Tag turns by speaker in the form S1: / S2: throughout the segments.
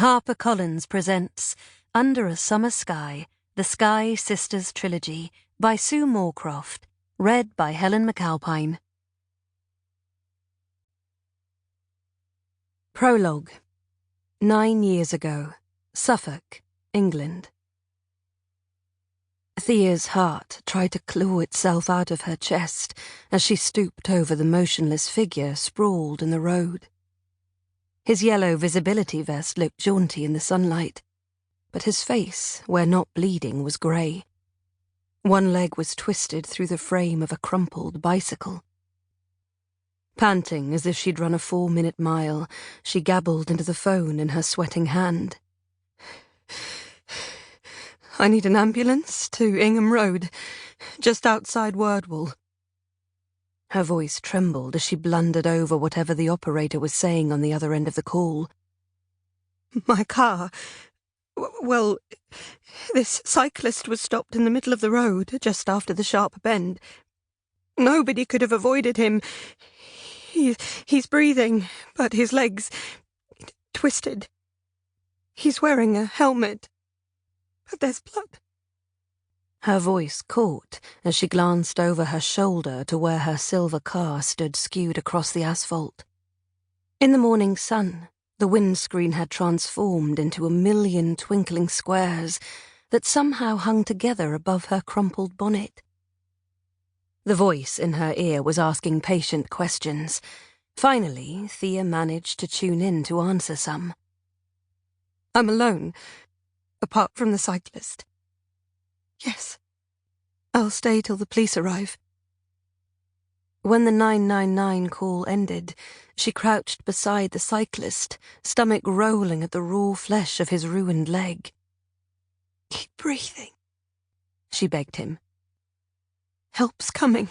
S1: HarperCollins presents Under a Summer Sky, the Skye Sisters Trilogy by Sue Moorcroft, read by Helen Mcalpine. Prologue. 9 years ago, Suffolk, England. Thea's heart tried to claw itself out of her chest as she stooped over the motionless figure sprawled in the road. His yellow visibility vest looked jaunty in the sunlight, but his face, where not bleeding, was grey. One leg was twisted through the frame of a crumpled bicycle. Panting as if she'd run a 4-minute mile, she gabbled into the phone in her sweating hand. "I need an ambulance to Ingham Road, just outside Wordwall." Her voice trembled as she blundered over whatever the operator was saying on the other end of the call. "My car... well, this cyclist was stopped in the middle of the road just after the sharp bend. Nobody could have avoided him. He's breathing, but his legs... twisted. He's wearing a helmet, but there's blood." Her voice caught as she glanced over her shoulder to where her silver car stood skewed across the asphalt. In the morning sun, the windscreen had transformed into a million twinkling squares that somehow hung together above her crumpled bonnet. The voice in her ear was asking patient questions. Finally, Thea managed to tune in to answer some. "I'm alone, apart from the cyclist." "Yes. I'll stay till the police arrive." When the 999 call ended, she crouched beside the cyclist, stomach rolling at the raw flesh of his ruined leg. "Keep breathing," she begged him. "Help's coming."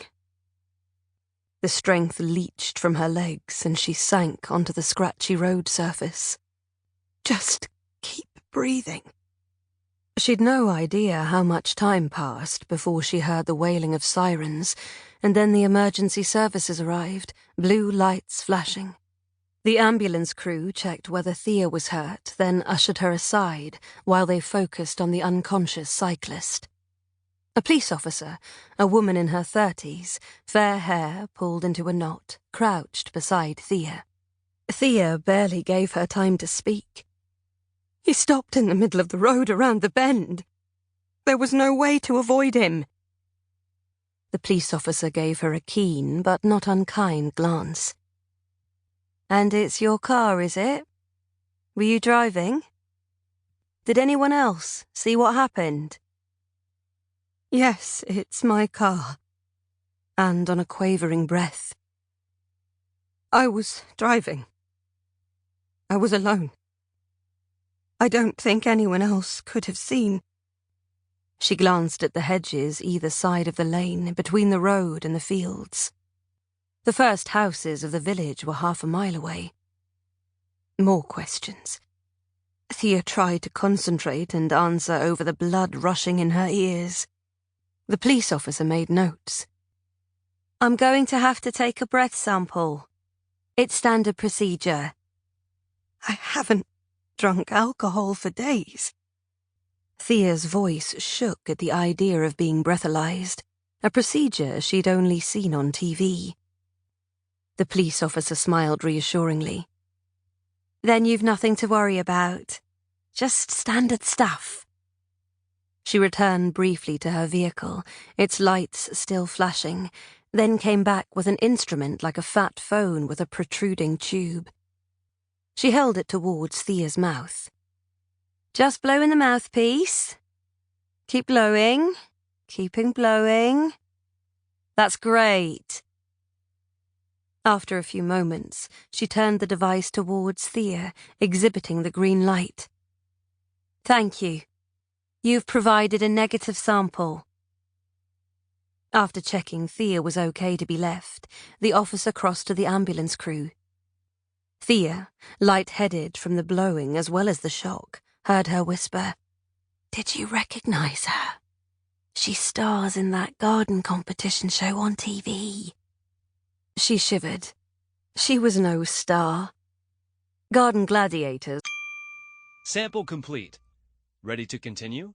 S1: The strength leached from her legs and she sank onto the scratchy road surface. "Just keep breathing." She'd no idea how much time passed before she heard the wailing of sirens, and then the emergency services arrived, blue lights flashing. The ambulance crew checked whether Thea was hurt, then ushered her aside while they focused on the unconscious cyclist. A police officer, a woman in her 30s, fair hair pulled into a knot, crouched beside Thea. Thea barely gave her time to speak. "He stopped in the middle of the road around the bend. There was no way to avoid him." The police officer gave her a keen but not unkind glance. "And it's your car, is it? Were you driving? Did anyone else see what happened?" "Yes, it's my car." And on a quavering breath, "I was driving. I was alone. I don't think anyone else could have seen." She glanced at the hedges either side of the lane, between the road and the fields. The first houses of the village were half a mile away. More questions. Thea tried to concentrate and answer over the blood rushing in her ears. The police officer made notes. "I'm going to have to take a breath sample. It's standard procedure." "I haven't drunk alcohol for days." Thea's voice shook at the idea of being breathalyzed, a procedure she'd only seen on TV. The police officer smiled reassuringly. "Then you've nothing to worry about. Just standard stuff." She returned briefly to her vehicle, its lights still flashing, then came back with an instrument like a fat phone with a protruding tube. She held it towards Thea's mouth. "Just blow in the mouthpiece. Keep blowing. Keeping blowing. That's great." After a few moments, she turned the device towards Thea, exhibiting the green light. "Thank you. You've provided a negative sample." After checking Thea was okay to be left, the officer crossed to the ambulance crew. Thea, light-headed from the blowing as well as the shock, heard her whisper, "Did you recognize her? She stars in that garden competition show on TV." She shivered. She was no star. Garden gladiators
S2: Sample complete. Ready to continue?